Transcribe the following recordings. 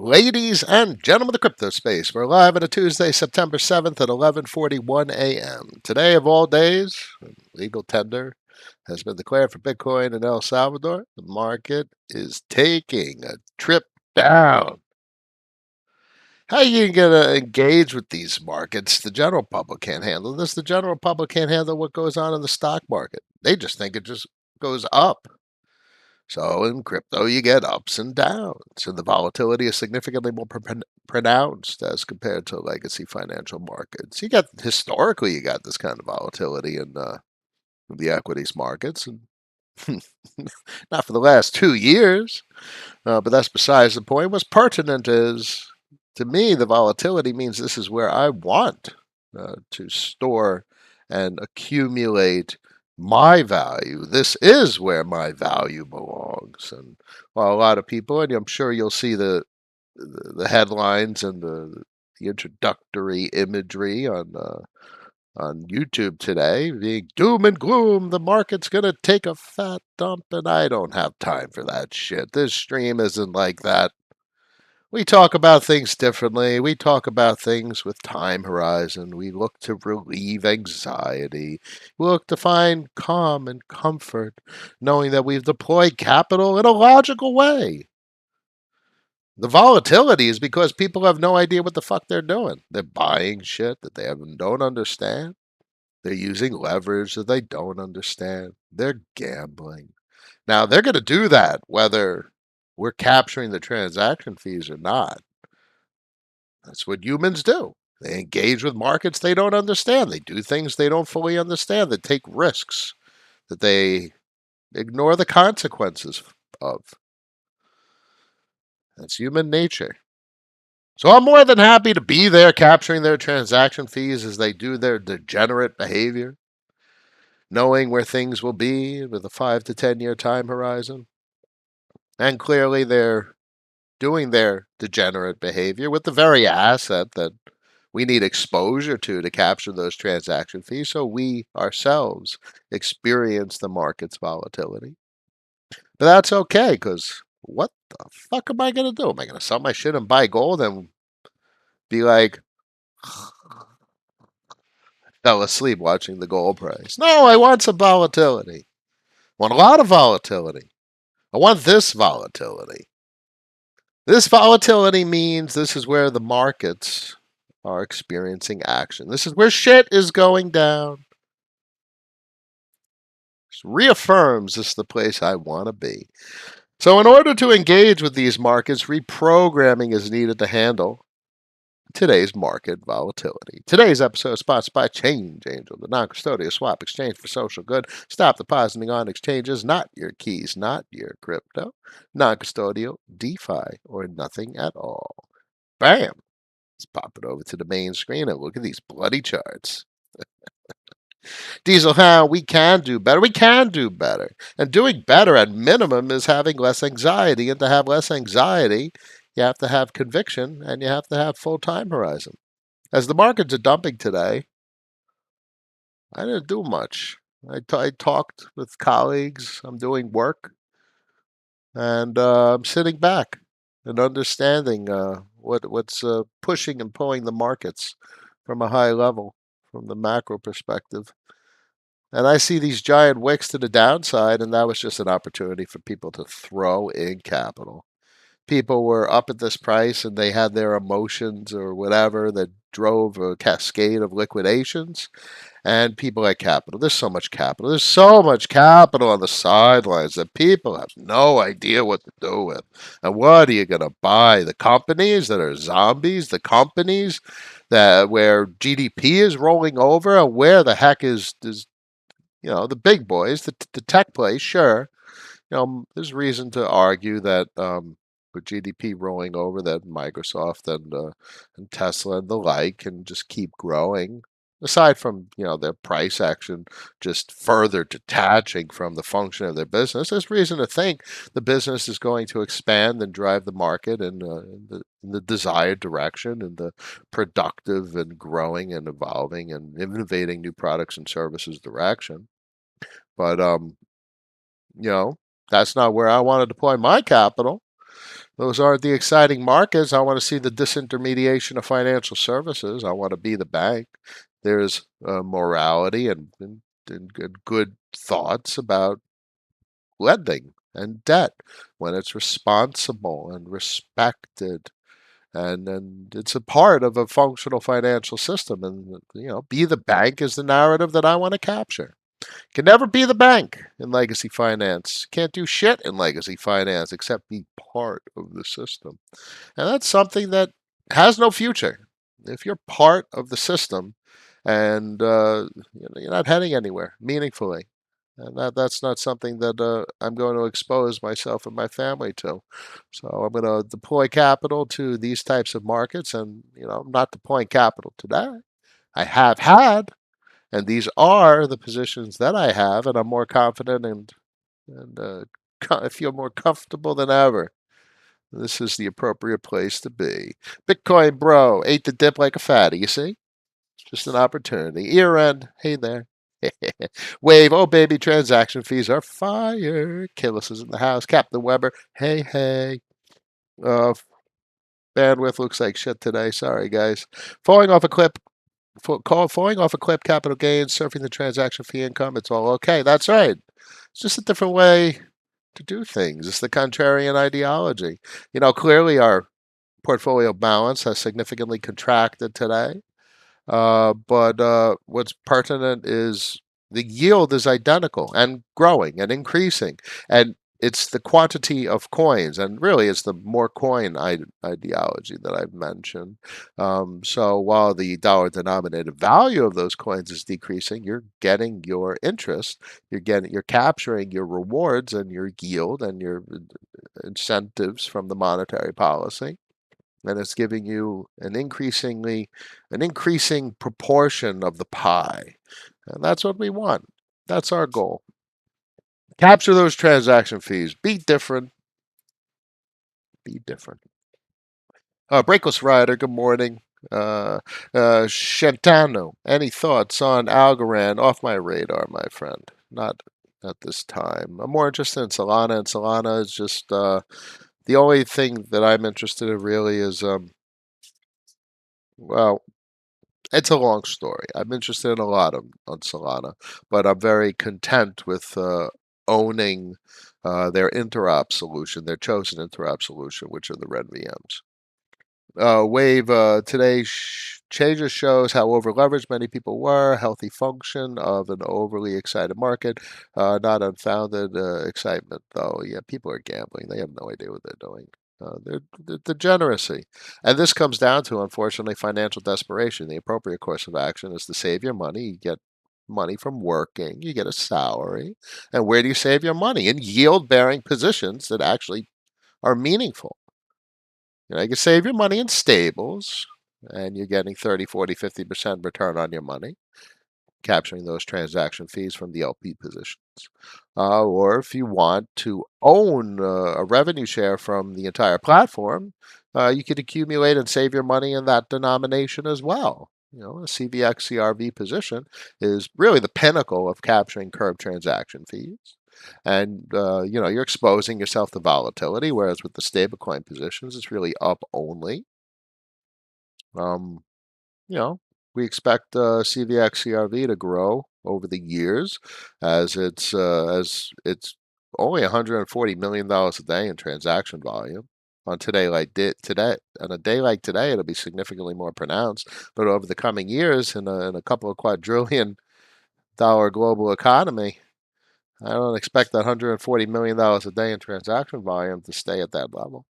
Ladies and gentlemen of the crypto space, we're live on a Tuesday, September 7th at 11:41 a.m. Today of all days, legal tender has been declared for Bitcoin in El Salvador. The market is taking a trip down. How are you going to engage with these markets? The general public can't handle this. The general public can't handle what goes on in the stock market. They just think it just goes up. So in crypto, you get ups and downs, and the volatility is significantly more pronounced as compared to legacy financial markets. Historically, you got this kind of volatility in the equities markets, and not for the last 2 years, but that's besides the point. What's pertinent is, to me, the volatility means this is where I want to store and accumulate my value. This is where my value belongs. And while a lot of people, and I'm sure you'll see the headlines and the introductory imagery on YouTube today, being doom and gloom, the market's gonna take a fat dump, and I don't have time for that shit. This stream isn't like that. We talk about things differently. We talk about things with time horizon. We look to relieve anxiety. We look to find calm and comfort, knowing that we've deployed capital in a logical way. The volatility is because people have no idea what the fuck they're doing. They're buying shit that don't understand. They're using leverage that they don't understand. They're gambling. Now, they're going to do that whether we're capturing the transaction fees or not. That's what humans do. They engage with markets they don't understand. They do things they don't fully understand. They take risks that they ignore the consequences of. That's human nature. So I'm more than happy to be there capturing their transaction fees as they do their degenerate behavior, knowing where things will be with a 5 to 10 year time horizon. And clearly they're doing their degenerate behavior with the very asset that we need exposure to capture those transaction fees so we ourselves experience the market's volatility. But that's okay, because what the fuck am I going to do? Am I going to sell my shit and buy gold and be like, fell asleep watching the gold price? No, I want some volatility. I want a lot of volatility. I want this volatility. This volatility means this is where the markets are experiencing action. This is where shit is going down. This reaffirms this is the place I want to be. So in order to engage with these markets, reprogramming is needed to handle today's market volatility. Today's episode is sponsored by Change Angel, the non-custodial swap exchange for social good. Stop depositing on exchanges, not your keys, not your crypto. Non-custodial, DeFi, or nothing at all. Bam! Let's pop it over to the main screen and look at these bloody charts. Diesel, how we can do better. We can do better. And doing better at minimum is having less anxiety. And to have less anxiety, you have to have conviction and you have to have full time horizon. As the markets are dumping today, I didn't do much. I talked with colleagues. I'm doing work. And I'm sitting back and understanding what's pushing and pulling the markets from a high level, from the macro perspective. And I see these giant wicks to the downside, and that was just an opportunity for people to throw in capital. People were up at this price and they had their emotions or whatever that drove a cascade of liquidations. And people had capital. There's so much capital. There's so much capital on the sidelines that people have no idea what to do with. And what are you going to buy? The companies that are zombies? The companies that where GDP is rolling over? And where the heck is the big boys, the tech plays, sure. There's reason to argue that with GDP rolling over, that Microsoft and Tesla and the like can just keep growing. Aside from their price action just further detaching from the function of their business, there's reason to think the business is going to expand and drive the market in the desired direction, in the productive and growing and evolving and innovating new products and services direction. But that's not where I want to deploy my capital. Those aren't the exciting markets. I want to see the disintermediation of financial services. I want to be the bank. There's morality and good thoughts about lending and debt when it's responsible and respected, and it's a part of a functional financial system. And be the bank is the narrative that I want to capture. Can never be the bank in legacy finance. Can't do shit in legacy finance except be part of the system. And that's something that has no future. If you're part of the system and you're not heading anywhere meaningfully, and that's not something that I'm going to expose myself and my family to. So I'm going to deploy capital to these types of markets, and I'm not deploying capital today. I have had, and these are the positions that I have, and I'm more confident and I feel more comfortable than ever. This is the appropriate place to be. Bitcoin bro ate the dip like a fatty. You see, it's just an opportunity. Year end. Hey there. Wave. Oh baby, transaction fees are fire. Killis is in the house. Captain Weber. Hey hey. Uh, bandwidth looks like shit today. Sorry guys. Falling off a clip. Falling off a clip, capital gains, surfing the transaction fee income, it's all okay. That's right. It's just a different way to do things. It's the contrarian ideology. Clearly our portfolio balance has significantly contracted today. But what's pertinent is the yield is identical and growing and increasing. And it's the quantity of coins, and really it's the more coin ideology that I've mentioned. So while the dollar denominated value of those coins is decreasing, you're getting your interest, you're capturing your rewards and your yield and your incentives from the monetary policy, and it's giving you an increasing proportion of the pie. And that's what we want. That's our goal. Capture those transaction fees. Be different. Be different. Breakless Rider, good morning. Shantano, any thoughts on Algorand? Off my radar, my friend. Not at this time. I'm more interested in Solana, and Solana is just the only thing that I'm interested in really is well, it's a long story. I'm interested in a lot on Solana, but I'm very content with owning their interop solution, their chosen interop solution, which are the red VMs. Wave today changes shows how overleveraged many people were, healthy function of an overly excited market, not unfounded excitement, though. Yeah, people are gambling. They have no idea what they're doing. They're degeneracy. And this comes down to, unfortunately, financial desperation. The appropriate course of action is to save your money. You get money from working, you get a salary. And where do you save your money? In yield bearing positions that actually are meaningful. You can save your money in stables, and you're getting 30, 40, 50% return on your money, capturing those transaction fees from the LP positions. Or if you want to own a revenue share from the entire platform, you could accumulate and save your money in that denomination as well. A CVX CRV position is really the pinnacle of capturing curb transaction fees. And you're exposing yourself to volatility, whereas with the stablecoin positions, it's really up only. Um, you know, we expect CVX CRV to grow over the years as it's only $140 million a day in transaction volume. On a day like today, it'll be significantly more pronounced. But over the coming years, in a couple of quadrillion-dollar global economy, I don't expect that $140 million a day in transaction volume to stay at that level.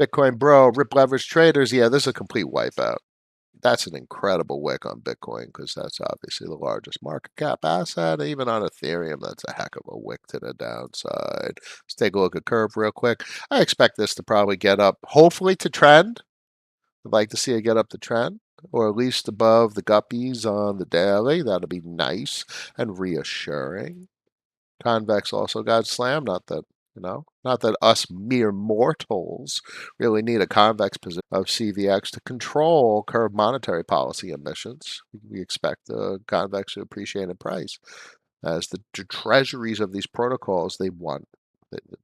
Bitcoin bro, rip leverage traders. Yeah, this is a complete wipeout. That's an incredible wick on Bitcoin because that's obviously the largest market cap asset. Even on Ethereum, that's a heck of a wick to the downside. Let's take a look at curve real quick. I expect this to probably get up, hopefully to trend. I'd like to see it get up to trend, or at least above the guppies on the daily. That'll be nice and reassuring. Convex also got slammed. Not that us mere mortals really need a convex position of CVX to control current monetary policy emissions. We expect the convex to appreciate in price as the treasuries of these protocols they want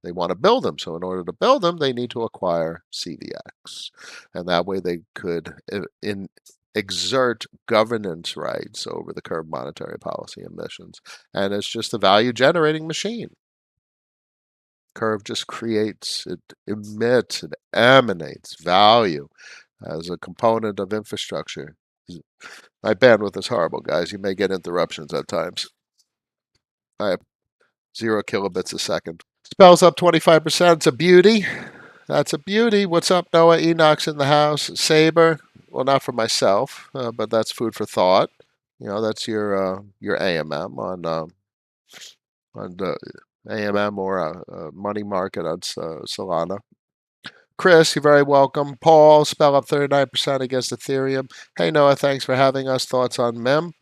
They want to build them. So in order to build them, they need to acquire CVX. And that way they could exert governance rights over the current monetary policy emissions. And it's just a value generating machine. Curve just creates, it emits, it emanates value as a component of infrastructure. My bandwidth is horrible, guys. You may get interruptions at times. I have 0 kilobits a second. Spells up 25%. It's a beauty. That's a beauty. What's up, Noah? Enoch's in the house. Saber. Well, not for myself, but that's food for thought. You know, that's your AMM on the AMM or a money market on Solana. Chris, you're very welcome. Paul, spell up 39% against Ethereum. Hey, Noah, thanks for having us. Thoughts on MEM?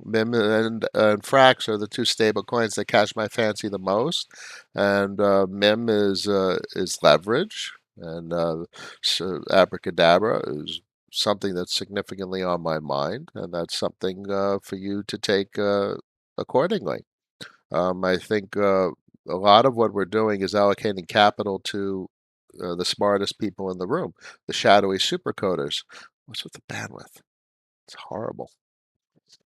MEM and Frax are the two stable coins that catch my fancy the most. And MEM is leverage, and so Abracadabra is something that's significantly on my mind, and that's something for you to take accordingly. I think a lot of what we're doing is allocating capital to the smartest people in the room, the shadowy supercoders. What's with the bandwidth? It's horrible.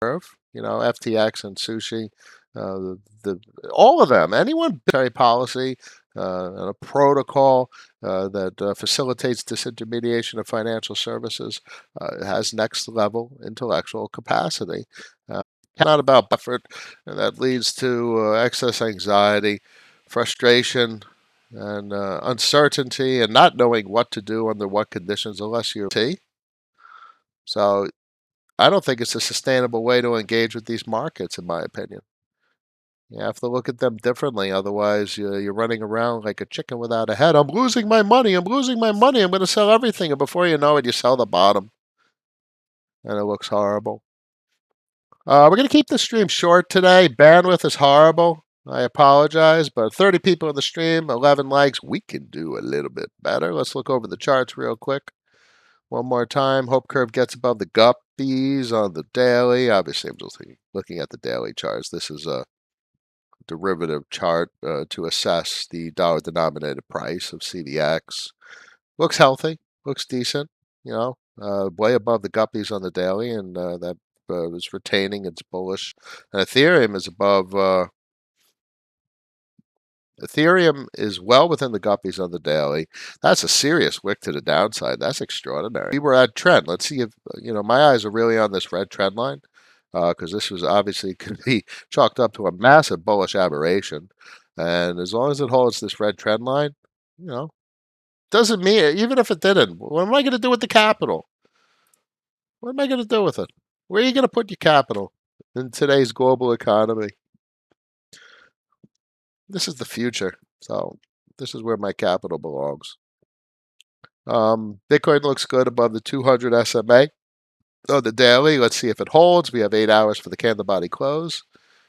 Curve, FTX and Sushi, the all of them. Anyone monetary policy and a protocol that facilitates disintermediation of financial services has next level intellectual capacity. Not about effort, and that leads to excess anxiety, frustration, and uncertainty, and not knowing what to do under what conditions unless you're T. So I don't think it's a sustainable way to engage with these markets, in my opinion. You have to look at them differently. Otherwise, you're running around like a chicken without a head. I'm losing my money. I'm losing my money. I'm going to sell everything. And before you know it, you sell the bottom. And it looks horrible. We're going to keep the stream short today. Bandwidth is horrible. I apologize. But 30 people in the stream, 11 likes. We can do a little bit better. Let's look over the charts real quick. One more time. Hope curve gets above the guppies on the daily. Obviously, I'm just looking at the daily charts. This is a derivative chart to assess the dollar denominated price of CDX. Looks healthy. Looks decent. Way above the guppies on the daily, and that is retaining its bullish. And Ethereum is above. Ethereum is well within the guppies on the daily. That's a serious wick to the downside. That's extraordinary. We were at trend. Let's see if, my eyes are really on this red trend line because this was obviously could be chalked up to a massive bullish aberration. And as long as it holds this red trend line, doesn't mean, even if it didn't, what am I going to do with the capital? What am I going to do with it? Where are you going to put your capital in today's global economy? This is the future. So this is where my capital belongs. Bitcoin looks good above the 200 SMA. Oh, the daily. Let's see if it holds. We have 8 hours for the candle body close.